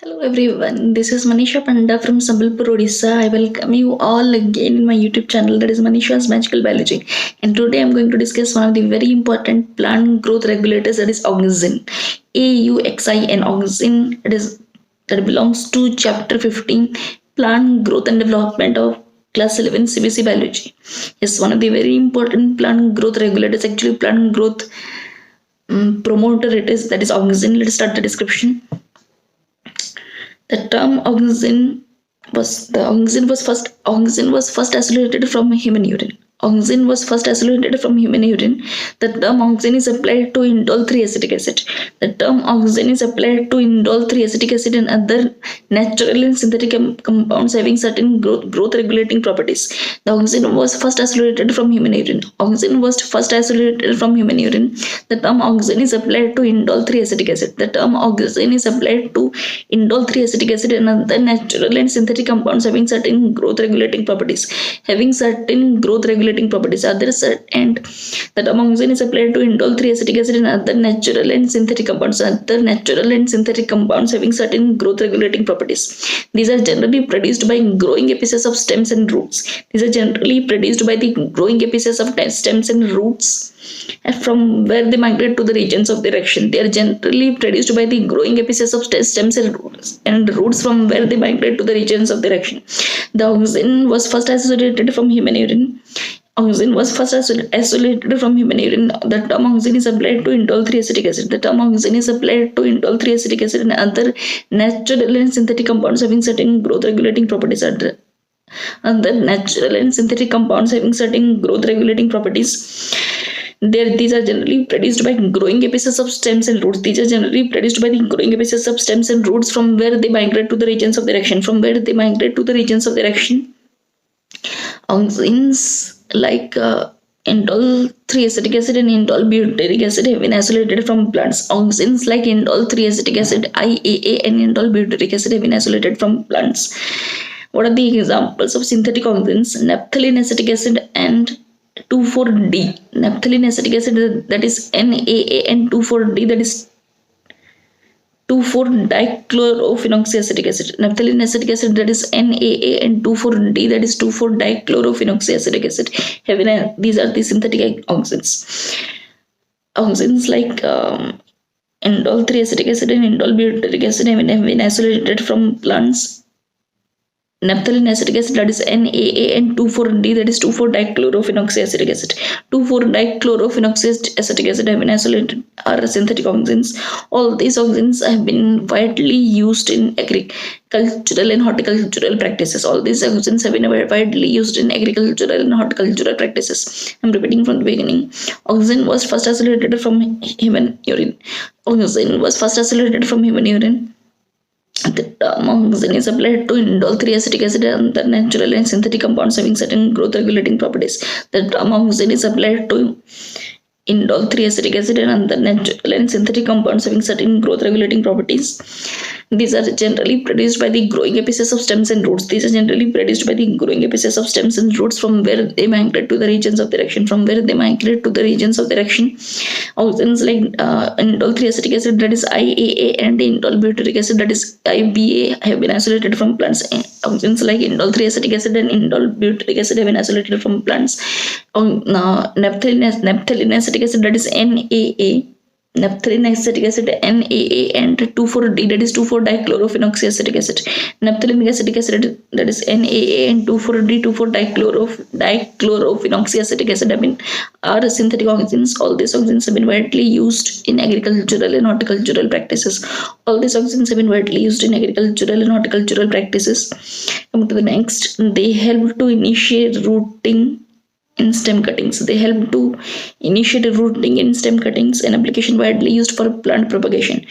Hello everyone, this is Manisha Panda from Sambalpur, Odisha. I welcome you all again in my YouTube channel, that is Manisha's Magical Biology. And today I'm going to discuss one of the very important plant growth regulators, that is Auxin. AUXIN, Auxin, that belongs to chapter 15, Plant Growth and Development of class 11 CBC Biology. Yes, one of the very important plant growth regulators, actually plant growth promoter it is, that is Auxin. Let's start the description. The term Auxin was first isolated from human urine. Auxin was first isolated from human urine. The term Auxin is applied to indole 3-acetic acid. The term Auxin is applied to indole 3-acetic acid and other natural and synthetic compounds having certain growth regulating properties. The Auxin was first isolated from human urine. Auxin was first isolated from human urine. The term Auxin is applied to indole 3-acetic acid. The term Auxin is applied to indole 3-acetic acid and other natural and synthetic compounds having certain growth regulating properties. Others and the term Auxin is applied to indole 3-acetic acid and other natural and synthetic compounds. Other natural and synthetic compounds having certain growth regulating properties. These are generally produced by growing apices of stems and roots. These are generally produced by the growing apices of stems and roots from where they migrate to the regions of their action. They are generally produced by the growing apices of stems and roots from where they migrate to the regions of their action. The Auxin was first isolated from human urine. Auxin was first isolated from human urine. The term Auxin is applied to indole 3-acetic acid. The term Auxin is applied to indole 3-acetic acid and other natural and synthetic compounds having certain growth regulating properties. Other natural and synthetic compounds having certain growth regulating properties. These are generally produced by growing apices of stems and roots. These are generally produced by the growing apices of stems and roots from where they migrate to the regions of their action. Auxins like indole 3-acetic acid and indole butyric acid have been isolated from plants. Auxins like indole 3-acetic acid, IAA, and indole butyric acid have been isolated from plants. What are the examples of synthetic auxins? Naphthalene acetic acid and 2,4-D. Naphthalene acetic acid, that is NAA, and 2,4-D, that is 2,4-dichlorophenoxyacetic acid. Naphthalene acetic acid, that is NAA, and 2,4-D, that is 2,4-dichlorophenoxyacetic acid. These are the synthetic auxins. Auxins like indole 3-acetic acid and indole butyric acid have been isolated from plants. Naphthalene acetic acid, that is NAA, and 2,4-D, that is 2,4-dichlorophenoxyacetic acid. 2,4-dichlorophenoxyacetic acid have been isolated are synthetic auxins. All these auxins have been widely used in agricultural and horticultural practices. I'm repeating from the beginning. Auxin was first isolated from human urine. The term Auxin is applied to indole 3-acetic acid and the natural and synthetic compounds having certain growth regulating properties. The term Auxin is applied to indole 3-acetic acid and the natural and synthetic compounds having certain growth regulating properties. These are generally produced by the growing apices of stems and roots. From where they migrate to the regions of their action. Auxins like indole 3-acetic acid, that is IAA, and indole butyric acid, that is IBA, have been isolated from plants. Auxins like indole 3-acetic acid and indole butyric acid have been isolated from plants. Naphthalene acetic acid, that is NAA. Naphthalene acetic acid NAA and 2,4-D, that is 2,4-dichlorophenoxyacetic acid. Naphthalene acetic acid, that is NAA, and 2,4-D, 2,4-dichlorophenoxyacetic acid are synthetic auxins. All these auxins have been widely used in agricultural and horticultural practices. Coming to the next, they help to initiate rooting in stem cuttings. An application widely used for plant propagation.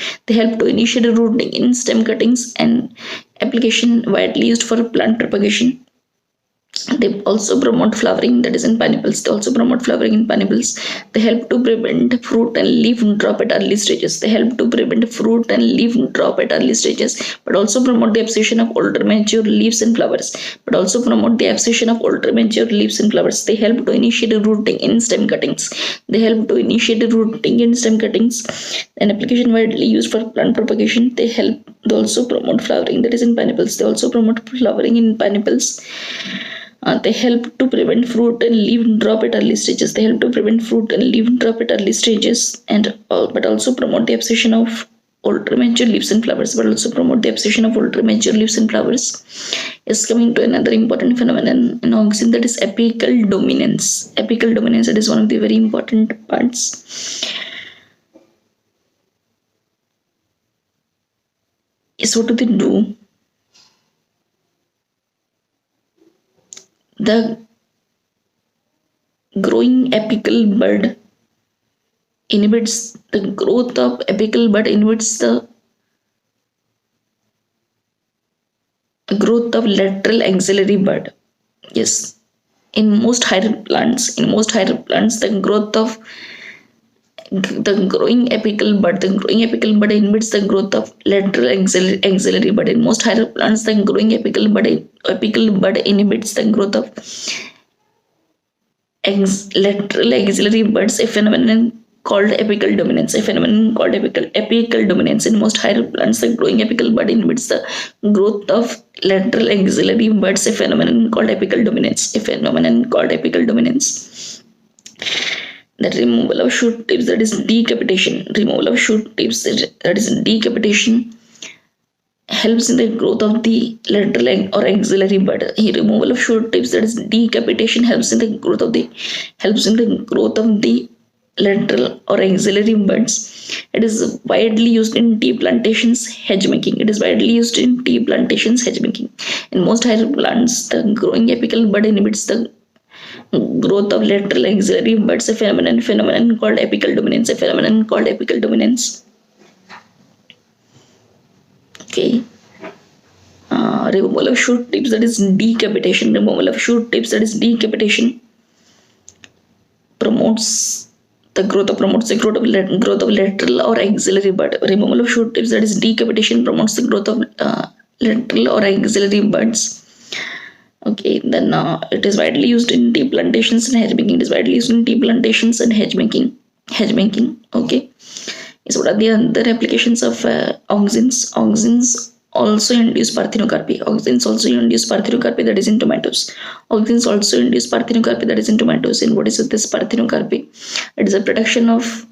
They also promote flowering, that is in pineapples. They also promote flowering in pineapples. They help to prevent fruit and leaf drop at early stages. They help to prevent fruit and leaf drop at early stages, but also promote the abscission of older mature leaves and flowers. But also promote the abscission of older mature leaves and flowers. They help to initiate rooting in stem cuttings. They help to initiate rooting in stem cuttings. An application widely used for plant propagation. They also promote flowering, that is in pineapples. They also promote flowering in pineapples. They help to prevent fruit and leaf drop at early stages. They help to prevent fruit and leaf drop at early stages, and but also promote the abscission of older mature leaves and flowers. But also promote the abscission of older mature leaves and flowers. Is coming to another important phenomenon in Auxin, that is apical dominance. Apical dominance, that is one of the very important parts. Is what do they do? The growing apical bud inhibits the growth of apical bud, inhibits the growth of lateral axillary bud. Yes, in most higher plants, the growth of the growing apical bud inhibits the growth of lateral axillary bud. In most higher plants, the growing apical bud inhibits the growth of lateral axillary buds, a phenomenon called apical dominance. Apical dominance. In most higher plants, the growing apical bud inhibits the growth of lateral axillary buds, a phenomenon called apical dominance. The removal of shoot tips, that is decapitation. Helps in the growth of the lateral or axillary bud. Removal of shoot tips, that is decapitation, helps in the growth of the lateral or axillary buds. It is widely used in tea plantations hedge making. In most higher plants, the growing apical bud inhibits the growth of lateral axillary buds, a phenomenon called apical dominance. Okay. Removal of shoot tips, that is decapitation. Promotes the growth of lateral or axillary bud. Removal of shoot tips, that is decapitation, promotes the growth of lateral or axillary buds. Okay, then it is widely used in tea plantations and hedge making. Okay. So what are the other applications of Auxins? Auxins also induce parthenocarpy. That is in tomatoes. And what is this parthenocarpy? It is a production of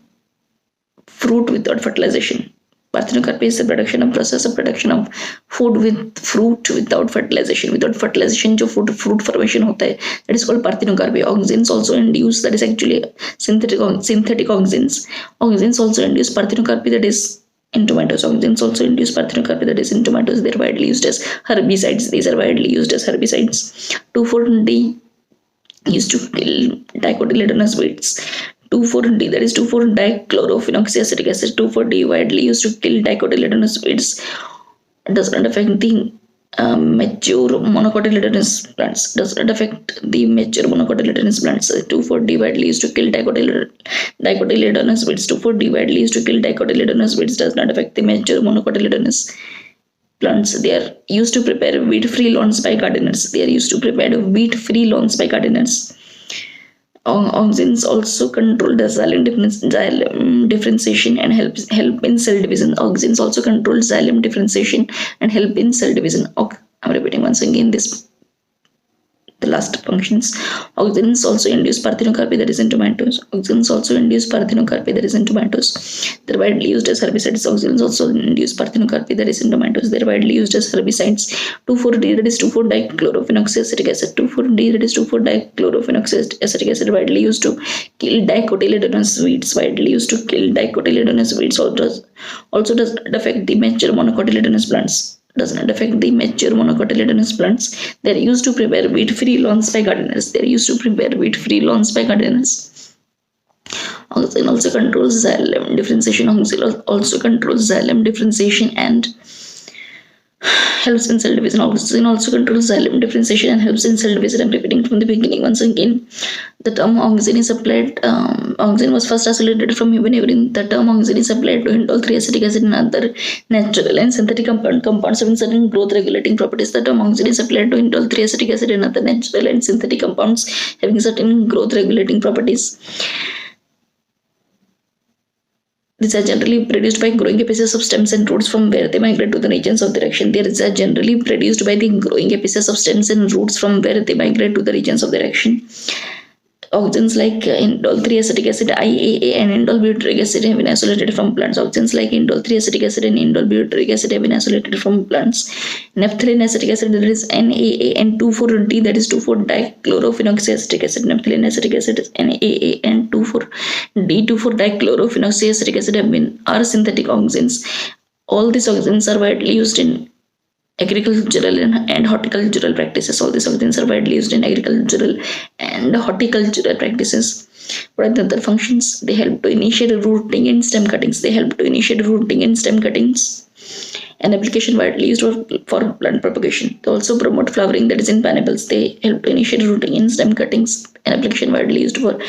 fruit without fertilization. Parthenocarpy is the process of production of fruit without fertilization. जो fruit formation होता है, that is called parthenocarpy. Auxins also induce, that is actually synthetic auxins. Auxins also induce parthenocarpy, that is in tomatoes. They are widely used as herbicides. 2,4-D used to kill dicotyledonous weeds. 2,4-D, that is 2,4-dichlorophenoxyacetic acid. 2,4-D widely used to kill dicotyledonous weeds. Does not affect the mature monocotyledonous plants. 2,4-D widely used to kill dicotyledonous weeds. 2,4-D widely used to kill dicotyledonous weeds. Does not affect the mature monocotyledonous plants. They are used to prepare weed-free lawns by gardeners. Auxins also control the xylem differentiation and help in cell division. Auxins also control xylem differentiation and help in cell division. I'm repeating once again the last functions. Auxins also induce parthenocarpy, that is in tomatoes. They're widely used as herbicides. Auxins also induce parthenocarpy, that is in tomatoes. They're widely used as herbicides. 2,4-D, that is 2,4-dichlorophenoxyacetic acid. 2,4-D, that is 2,4-dichlorophenoxyacetic acid, widely used to kill dicotyledonous weeds. Also does not affect the mature monocotyledonous plants. They are used to prepare weed-free lawns by gardeners. Auxin also controls xylem differentiation. and helps in cell division. Auxin also controls xylem differentiation and helps in cell division. I'm repeating from the beginning once again. The term auxin is applied. Auxin was first isolated from human urine. The term auxin is applied to indole 3-acetic acid and other natural and synthetic compounds having certain growth regulating properties. The term auxin is applied to indole 3-acetic acid and other natural and synthetic compounds having certain growth regulating properties. These are generally produced by growing apices of stems and roots from where they migrate to the regions of direction. These are generally produced by the growing apices of stems and roots from where they migrate to the regions of direction. Auxins like indole 3-acetic acid IAA and indole butyric acid have been isolated from plants. Auxins like indole 3-acetic acid and indole butyric acid have been isolated from plants. Naphthalene acetic acid, that is NAA, and 2,4-D, that is 2,4-dichlorophenoxyacetic acid. Naphthalene acetic acid is NAA and 2,4-D, 2,4-dichlorophenoxyacetic acid are synthetic auxins. All these auxins are widely used in agricultural and horticultural practices. All these auxins are widely used in agricultural and horticultural practices. What are the other functions? They help to initiate rooting in stem cuttings. An application widely used for plant propagation. They also promote flowering, that is in pineapples. They help to initiate rooting in stem cuttings. An application widely used for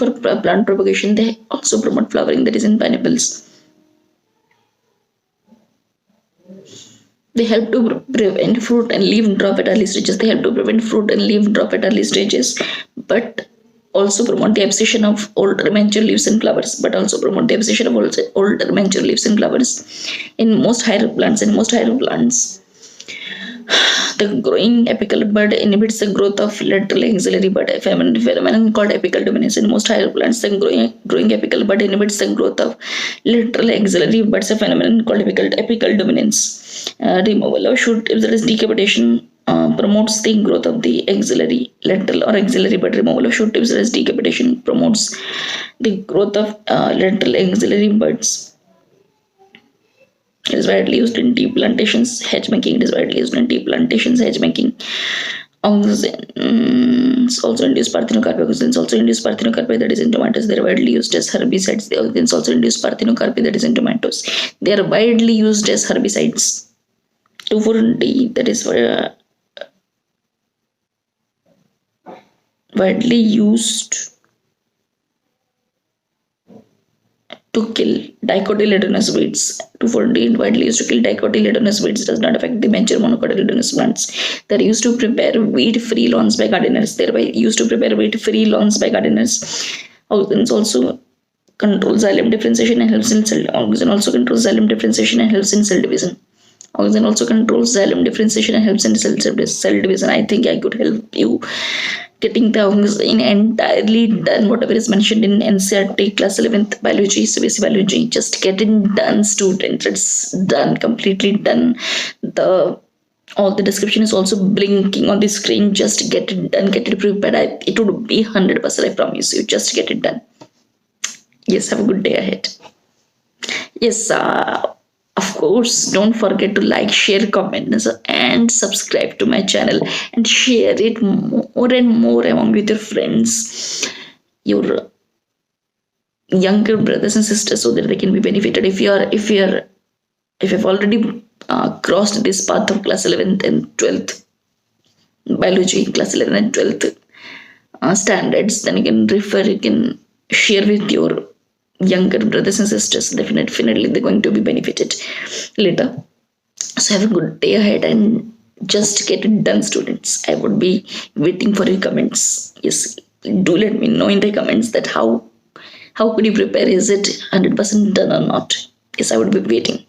plant propagation. They also promote flowering, that is in pineapples. They help to prevent fruit and leaf drop at early stages. But also promote the abscission of older mature leaves and flowers. In most higher plants, the growing apical bud inhibits the growth of lateral axillary bud, a phenomenon called apical dominance. In most higher plants, the growing apical bud inhibits the growth of lateral axillary buds, a phenomenon called apical dominance. Removal of shoot, if there is decapitation, promotes the growth of the lateral or axillary bud. Removal of shoot tips, there is decapitation, promotes the growth of lateral axillary buds. It is widely used in tea plantations, hedge-making. Auxins also induce parthenocarpy. That is in tomatoes. They are widely used as herbicides. The auxins also induce parthenocarpy, that is in tomatoes. They are widely used as herbicides. 2,4-D, that is widely used to kill dicotyledonous weeds. 2,4-D widely used to kill dicotyledonous weeds, does not affect the mature monocotyledonous plants. They are used to prepare weed-free lawns by gardeners. Auxins also control xylem differentiation and helps in cell. Auxin also controls xylem differentiation and helps in cell division. I think I could help you getting the auxin entirely done, whatever is mentioned in NCERT class 11th biology, CBSE biology. Just get it done, students. It's done, completely done. All the description is also blinking on the screen. Just get it done, get it prepared. It would be 100%, I promise you. Just get it done. Yes, have a good day ahead. Yes, of course, don't forget to like, share, comment, and subscribe to my channel, and share it more and more among with your friends, your younger brothers and sisters, so that they can be benefited. If you've already crossed this path of class 11th and 12th biology, class 11th and 12th standards, then you can share with your younger brothers and sisters. Definitely they're going to be benefited later. So have a good day ahead and just get it done, students. I would be waiting for your comments. Yes, do let me know in the comments that how could you prepare. Is it 100% done or not? Yes, I would be waiting.